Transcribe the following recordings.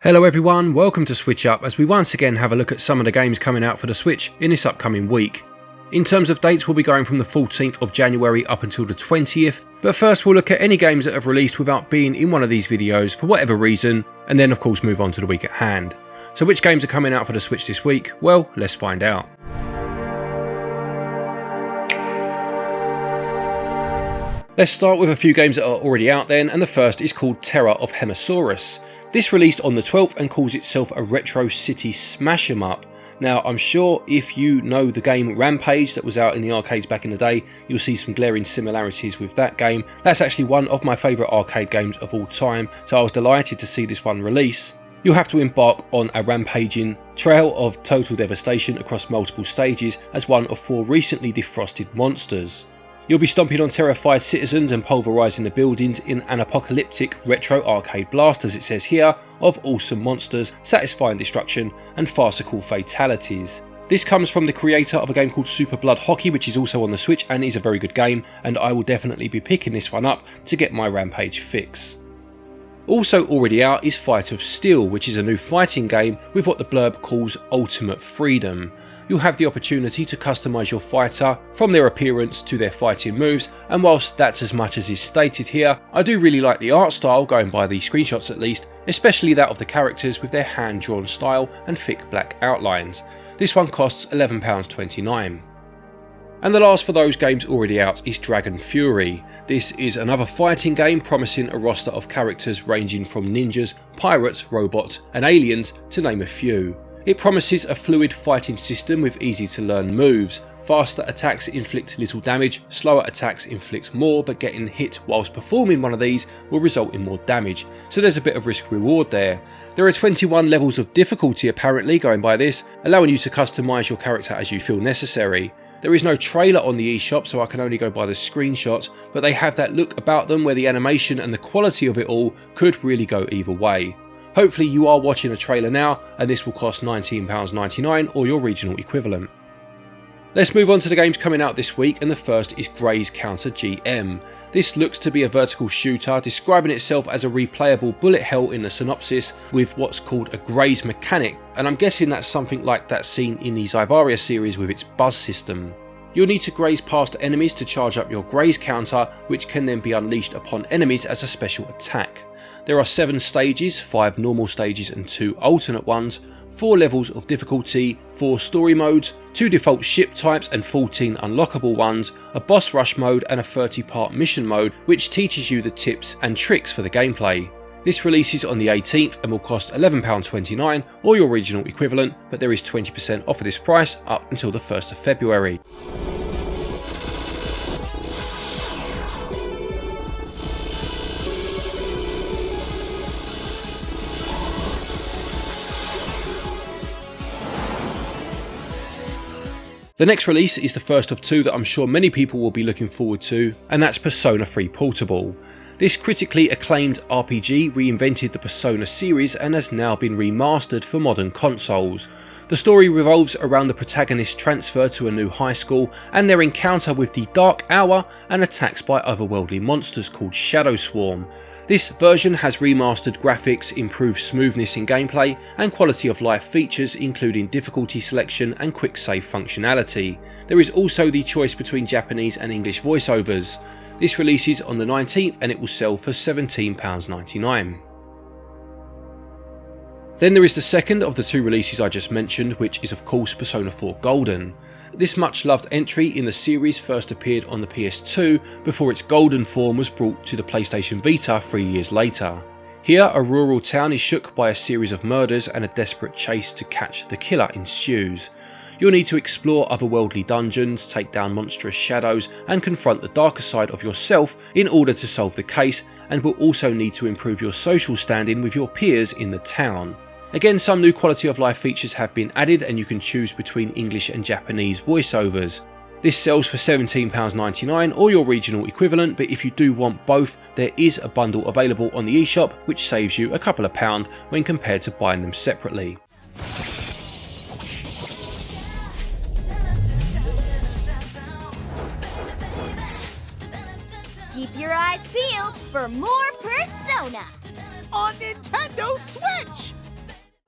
Hello everyone, welcome to Switch Up as we once again have a look at some of the games coming out for the Switch in this upcoming week. In terms of dates, we'll be going from the 14th of January up until the 20th, but first we'll look at any games that have released without being in one of these videos for whatever reason, and then of course move on to the week at hand. So which games are coming out for the Switch this week? Well, let's find out. Let's start with a few games that are already out then, and the first is called Terror of Hemisaurus. This released on the 12th and calls itself a Retro City Smash 'em Up. Now I'm sure if you know the game Rampage that was out in the arcades back in the day, you'll see some glaring similarities with that game. That's actually one of my favourite arcade games of all time, so I was delighted to see this one release. You'll have to embark on a rampaging trail of total devastation across multiple stages as one of 4 recently defrosted monsters. You'll be stomping on terrified citizens and pulverising the buildings in an apocalyptic retro arcade blast, as it says here, of awesome monsters, satisfying destruction and farcical fatalities. This comes from the creator of a game called Super Blood Hockey, which is also on the Switch and is a very good game, and I will definitely be picking this one up to get my Rampage fix. Also already out is Fight of Steel, which is a new fighting game with what the blurb calls ultimate freedom. You'll have the opportunity to customise your fighter from their appearance to their fighting moves, and whilst that's as much as is stated here, I do really like the art style, going by the screenshots at least, especially that of the characters with their hand-drawn style and thick black outlines. This one costs £11.29. And the last for those games already out is Dragon Fury. This is another fighting game promising a roster of characters ranging from ninjas, pirates, robots and aliens to name a few. It promises a fluid fighting system with easy to learn moves. Faster attacks inflict little damage, slower attacks inflict more, but getting hit whilst performing one of these will result in more damage, so there's a bit of risk reward there. There are 21 levels of difficulty apparently going by this, allowing you to customise your character as you feel necessary. There is no trailer on the eShop, so I can only go by the screenshots, but they have that look about them where the animation and the quality of it all could really go either way. Hopefully you are watching a trailer now, and this will cost £19.99 or your regional equivalent. Let's move on to the games coming out this week, and the first is Grey's Counter GM. This looks to be a vertical shooter, describing itself as a replayable bullet hell in the synopsis with what's called a Grey's mechanic, and I'm guessing that's something like that seen in the Zyvaria series with its buzz system. You'll need to graze past enemies to charge up your Grey's counter, which can then be unleashed upon enemies as a special attack. There are 7 stages, 5 normal stages and 2 alternate ones, 4 levels of difficulty, 4 story modes, 2 default ship types and 14 unlockable ones, a boss rush mode and a 30-part mission mode which teaches you the tips and tricks for the gameplay. This releases on the 18th and will cost £11.29 or your regional equivalent, but there is 20% off of this price up until the 1st of February. The next release is the first of 2 that I'm sure many people will be looking forward to, and that's Persona 3 Portable. This critically acclaimed RPG reinvented the Persona series and has now been remastered for modern consoles. The story revolves around the protagonist's transfer to a new high school and their encounter with the Dark Hour and attacks by otherworldly monsters called Shadow Swarm. This version has remastered graphics, improved smoothness in gameplay and quality of life features including difficulty selection and quick save functionality. There is also the choice between Japanese and English voiceovers. This releases on the 19th and it will sell for £17.99. Then there is the second of the 2 releases I just mentioned, which is of course Persona 4 Golden. This much loved entry in the series first appeared on the PS2 before its golden form was brought to the PlayStation Vita 3 years later. Here a rural town is shook by a series of murders and a desperate chase to catch the killer ensues. You'll need to explore otherworldly dungeons, take down monstrous shadows and confront the darker side of yourself in order to solve the case, and will also need to improve your social standing with your peers in the town. Again, some new quality of life features have been added and you can choose between English and Japanese voiceovers. This sells for £17.99 or your regional equivalent, but if you do want both, there is a bundle available on the eShop which saves you a couple of pounds when compared to buying them separately. Keep your eyes peeled for more Persona! On Nintendo Switch!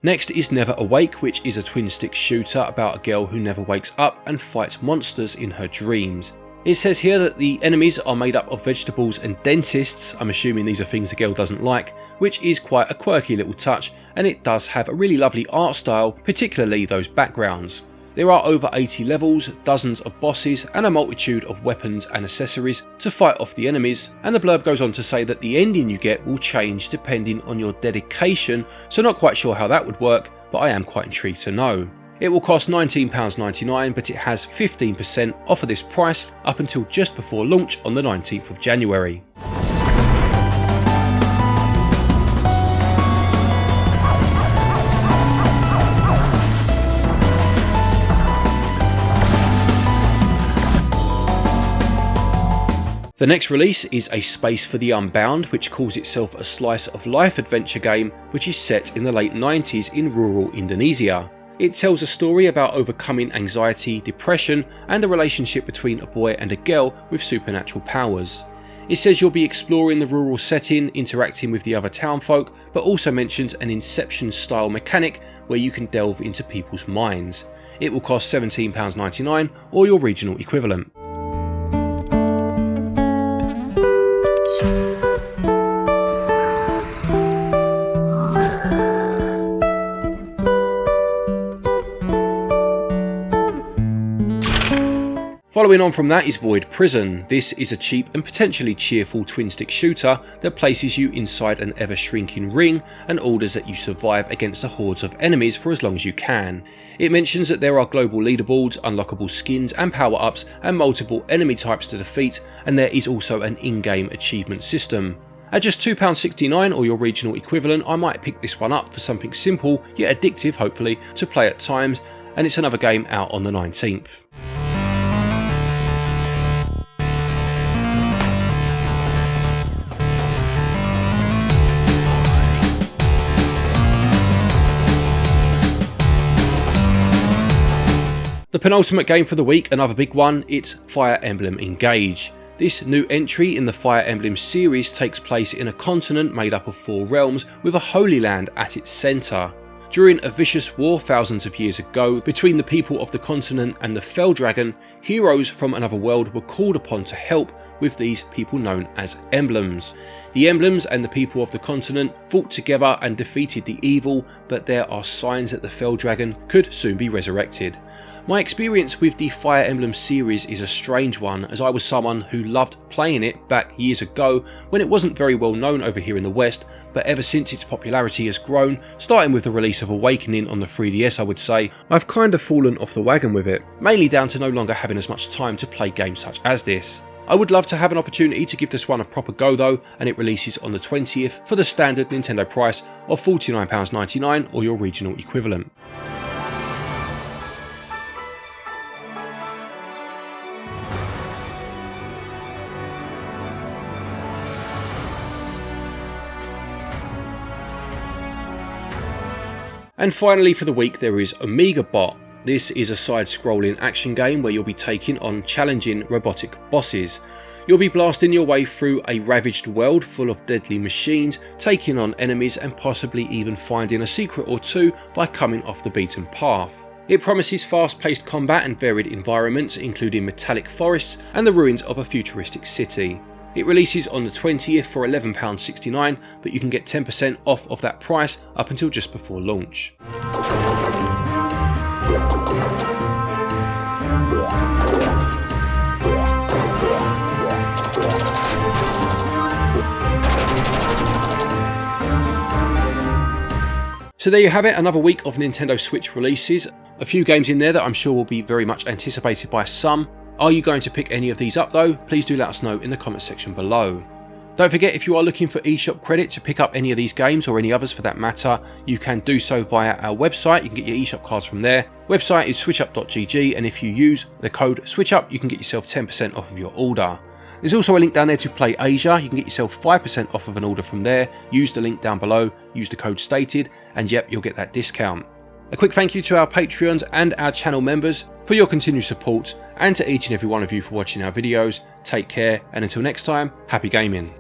Next is Never Awake, which is a twin-stick shooter about a girl who never wakes up and fights monsters in her dreams. It says here that the enemies are made up of vegetables and dentists. I'm assuming these are things the girl doesn't like, which is quite a quirky little touch, and it does have a really lovely art style, particularly those backgrounds. There are over 80 levels, dozens of bosses, and a multitude of weapons and accessories to fight off the enemies, and the blurb goes on to say that the ending you get will change depending on your dedication, so not quite sure how that would work, but I am quite intrigued to know. It will cost £19.99, but it has 15% off of this price up until just before launch on the 19th of January. The next release is A Space for the Unbound, which calls itself a slice of life adventure game which is set in the late 90s in rural Indonesia. It tells a story about overcoming anxiety, depression, and the relationship between a boy and a girl with supernatural powers. It says you'll be exploring the rural setting, interacting with the other townfolk, but also mentions an Inception style mechanic where you can delve into people's minds. It will cost £17.99 or your regional equivalent. Following on from that is Void Prison. This is a cheap and potentially cheerful twin-stick shooter that places you inside an ever-shrinking ring and orders that you survive against the hordes of enemies for as long as you can. It mentions that there are global leaderboards, unlockable skins and power-ups, and multiple enemy types to defeat, and there is also an in-game achievement system. At just £2.69 or your regional equivalent, I might pick this one up for something simple, yet addictive hopefully, to play at times, and it's another game out on the 19th. The penultimate game for the week, another big one, it's Fire Emblem Engage. This new entry in the Fire Emblem series takes place in a continent made up of 4 realms with a Holy Land at its centre. During a vicious war thousands of years ago between the people of the continent and the Fell Dragon, heroes from another world were called upon to help with these people known as emblems. The emblems and the people of the continent fought together and defeated the evil, but there are signs that the Fell Dragon could soon be resurrected. My experience with the Fire Emblem series is a strange one, as I was someone who loved playing it back years ago when it wasn't very well known over here in the West, but ever since its popularity has grown, starting with the release of Awakening on the 3DS I would say, I've kind of fallen off the wagon with it, mainly down to no longer having as much time to play games such as this. I would love to have an opportunity to give this one a proper go though, and it releases on the 20th for the standard Nintendo price of £49.99 or your regional equivalent. And finally for the week there is Omega Bot. This is a side-scrolling action game where you'll be taking on challenging robotic bosses. You'll be blasting your way through a ravaged world full of deadly machines, taking on enemies and possibly even finding a secret or two by coming off the beaten path. It promises fast-paced combat and varied environments, including metallic forests and the ruins of a futuristic city. It releases on the 20th for £11.69, but you can get 10% off of that price up until just before launch. So there you have it, another week of Nintendo Switch releases. A few games in there that I'm sure will be very much anticipated by some. Are you going to pick any of these up though? Please do let us know in the comment section below. Don't forget, if you are looking for eShop credit to pick up any of these games or any others for that matter, you can do so via our website. You can get your eShop cards from there. Website is switchup.gg, and if you use the code SWITCHUP you can get yourself 10% off of your order. There's also a link down there to Play Asia. You can get yourself 5% off of an order from there. Use the link down below, use the code stated, and yep, you'll get that discount. A quick thank you to our Patreons and our channel members for your continued support, and to each and every one of you for watching our videos. Take care, and until next time, happy gaming.